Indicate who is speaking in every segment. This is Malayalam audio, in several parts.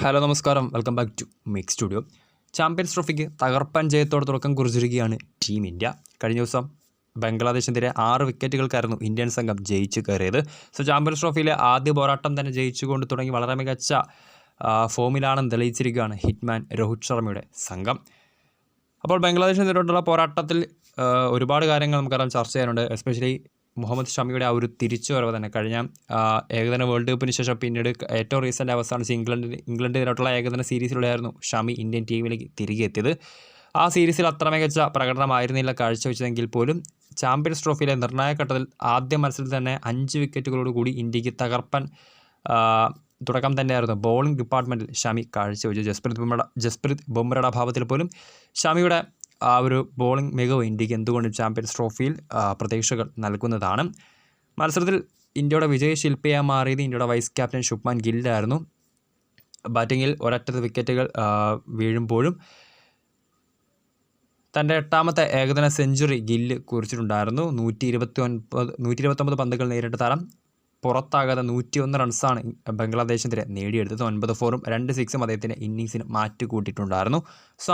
Speaker 1: ഹലോ നമസ്കാരം, welcome back to mic studio. Champions ട്രോഫിക്ക് തകർപ്പൻ ജയത്തോടെ തുടക്കം കുറിച്ചിരിക്കുകയാണ് ടീം ഇന്ത്യ. കഴിഞ്ഞ ദിവസം ബംഗ്ലാദേശിനെതിരെ 6 വിക്കറ്റുകൾക്കായിരുന്നു ഇന്ത്യൻ സംഘം ജയിച്ചു കയറിയത്. ചാമ്പ്യൻസ് ട്രോഫിയിലെ ആദ്യ പോരാട്ടം തന്നെ ജയിച്ചുകൊണ്ട് തുടങ്ങി വളരെ മികച്ച ഫോമിലാണെന്ന് തെളിയിച്ചിരിക്കുകയാണ് ഹിറ്റ്മാൻ രോഹിത് ശർമ്മയുടെ സംഘം. അപ്പോൾ ബംഗ്ലാദേശിനെതിരെയുള്ള പോരാട്ടത്തിൽ ഒരുപാട് കാര്യങ്ങൾ നമുക്കറിയാം, ചർച്ച ചെയ്യാനുണ്ട്. എസ്പെഷ്യലി മുഹമ്മദ് ഷമിയുടെ ആ ഒരു തിരിച്ചുവരവ് തന്നെ കഴിഞ്ഞ ഏകദിന വേൾഡ് കപ്പിന് ശേഷം പിന്നീട് ഏറ്റവും റീസെൻ്റ് അവസാനിച്ച് ഇംഗ്ലണ്ടിനെതിരായിട്ടുള്ള ഏകദിന സീരീസിലൂടെയായിരുന്നു ഷമി ഇന്ത്യൻ ടീമിലേക്ക് തിരികെ എത്തിയത്. ആ സീരീസിൽ അത്ര മികച്ച പ്രകടനമായിരുന്നില്ല കാഴ്ചവെച്ചതെങ്കിൽ പോലും ചാമ്പ്യൻസ് ട്രോഫിയിലെ നിർണായക ഘട്ടത്തിൽ ആദ്യ മത്സരത്തിൽ തന്നെ 5 വിക്കറ്റുകളോടുകൂടി ഇന്ത്യക്ക് തകർപ്പൻ തുടക്കം തന്നെയായിരുന്നു ബോളിംഗ് ഡിപ്പാർട്ട്മെൻറ്റിൽ ഷമി കാഴ്ചവെച്ചു. ജസ്പ്രീത് ബുംറയുടെ അഭാവത്തിൽ പോലും ഷമിയുടെ ആ ഒരു ബോളിംഗ് മികവ് ഇന്ത്യക്ക് എന്തുകൊണ്ടും ചാമ്പ്യൻസ് ട്രോഫിയിൽ പ്രതീക്ഷകൾ നൽകുന്നതാണ്. മത്സരത്തിൽ ഇന്ത്യയുടെ വിജയശില്പിയായി മാറിയത് ഇന്ത്യയുടെ വൈസ് ക്യാപ്റ്റൻ ശുഭ്മാൻ ഗില്ലായിരുന്നു. ബാറ്റിങ്ങിൽ ഒരറ്റത്ത് വിക്കറ്റുകൾ വീഴുമ്പോഴും തൻ്റെ 8ാമത്തെ ഏകദിന സെഞ്ചുറി ഗില്ല് കുറിച്ചിട്ടുണ്ടായിരുന്നു. 129 പന്തുകൾ നേരിട്ട താരം പുറത്താകാതെ 101 റൺസാണ് ബംഗ്ലാദേശിനെതിരെ നേടിയെടുത്തത്. 9 4-ഉം 2 6-ഉം അദ്ദേഹത്തിൻ്റെ ഇന്നിങ്സിന് മാറ്റുകൂട്ടിയിട്ടുണ്ടായിരുന്നു.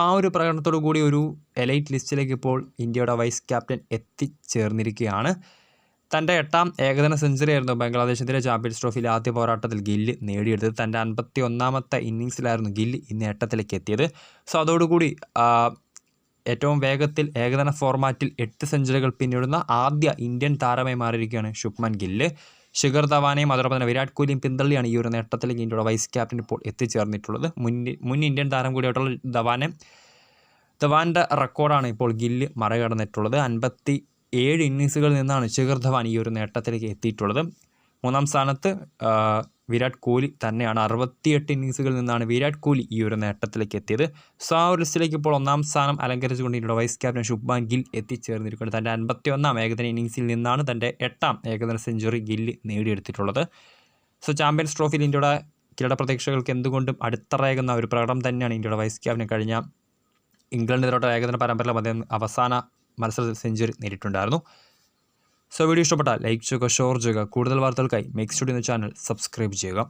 Speaker 1: ആ ഒരു പ്രകടനത്തോടു കൂടി ഒരു എലൈറ്റ് ലിസ്റ്റിലേക്ക് ഇപ്പോൾ ഇന്ത്യയുടെ വൈസ് ക്യാപ്റ്റൻ എത്തിച്ചേർന്നിരിക്കുകയാണ്. തൻ്റെ 8ാം ഏകദിന സെഞ്ചുറി ആയിരുന്നു ബംഗ്ലാദേശിനെതിരെ ചാമ്പ്യൻസ് ട്രോഫിയിലെ ആദ്യ പോരാട്ടത്തിൽ ഗില്ല് നേടിയെടുത്തത്. തൻ്റെ 51ാമത്തെ ഇന്നിങ്സിലായിരുന്നു ഗില്ല് ഈ നേട്ടത്തിലേക്ക് എത്തിയത്. അതോടുകൂടി ഏറ്റവും വേഗത്തിൽ ഏകദിന ഫോർമാറ്റിൽ 8 സെഞ്ചുറികൾ പിന്നിടുന്ന ആദ്യ ഇന്ത്യൻ താരമായി മാറിയിരിക്കുകയാണ് ശുഭ്മാൻ ഗില്ല്. ശിഖർ ധവാനെയും അതോടൊപ്പം തന്നെ വിരാട് കോഹ്ലിയും പിന്തള്ളിയാണ് ഈ ഒരു നേട്ടത്തിലേക്ക് ഇന്ത്യയുടെ വൈസ് ക്യാപ്റ്റൻ ഇപ്പോൾ എത്തിച്ചേർന്നിട്ടുള്ളത്. മുൻ ഇന്ത്യൻ താരം കൂടിയായിട്ടുള്ള ധവാൻ്റെ റെക്കോർഡാണ് ഇപ്പോൾ ഗില്ല് മറികടന്നിട്ടുള്ളത്. 57 ഇന്നിങ്സുകളിൽ നിന്നാണ് ശിഖർ ധവാൻ ഈ ഒരു നേട്ടത്തിലേക്ക് എത്തിയിട്ടുള്ളത്. 3ാം സ്ഥാനത്ത് വിരാട് കോഹ്ലി തന്നെയാണ്. 68 ഇന്നിങ്സുകളിൽ നിന്നാണ് വിരാട് കോഹ്ലി ഈ ഒരു നേട്ടത്തിലേക്ക് എത്തിയത്. ആ ഒരു ലിസ്റ്റിലേക്ക് ഇപ്പോൾ 1ാം സ്ഥാനം അലങ്കരിച്ചുകൊണ്ട് ഇന്ത്യയുടെ വൈസ് ക്യാപ്റ്റൻ ശുഭ്മാൻ ഗിൽ എത്തിച്ചേർന്നിരിക്കുന്നത്. തൻ്റെ 51ാം ഏകദിന ഇന്നിങ്സിൽ നിന്നാണ് തൻ്റെ 8ാം ഏകദിന സെഞ്ചുറി ഗില്ല് നേടിയെടുത്തിട്ടുള്ളത്. ചാമ്പ്യൻസ് ട്രോഫിയിൽ ഇന്ത്യയുടെ കിരീട പ്രതീക്ഷകൾക്ക് എന്തുകൊണ്ടും അടിത്തറയേകുന്ന ഒരു പ്രകടനം തന്നെയാണ് ഇന്ത്യയുടെ വൈസ് ക്യാപ്റ്റൻ കഴിഞ്ഞ ഇംഗ്ലണ്ടിനെതിരായിട്ടുള്ള ഏകദിന പരമ്പരയിൽ അദ്ദേഹം അവസാന മത്സരത്തിൽ സെഞ്ചുറി നേടിയിട്ടുണ്ടായിരുന്നു. വീഡിയോ ഇഷ്ടപ്പെട്ടാൽ ലൈക്ക് ചെയ്യുക, ഷെയർ ചെയ്യുക. കൂടുതൽ വാർത്തകൾക്കായി മിക് സ്റ്റുഡിയോ എന്ന ചാനൽ സബ്സ്ക്രൈബ് ചെയ്യുക.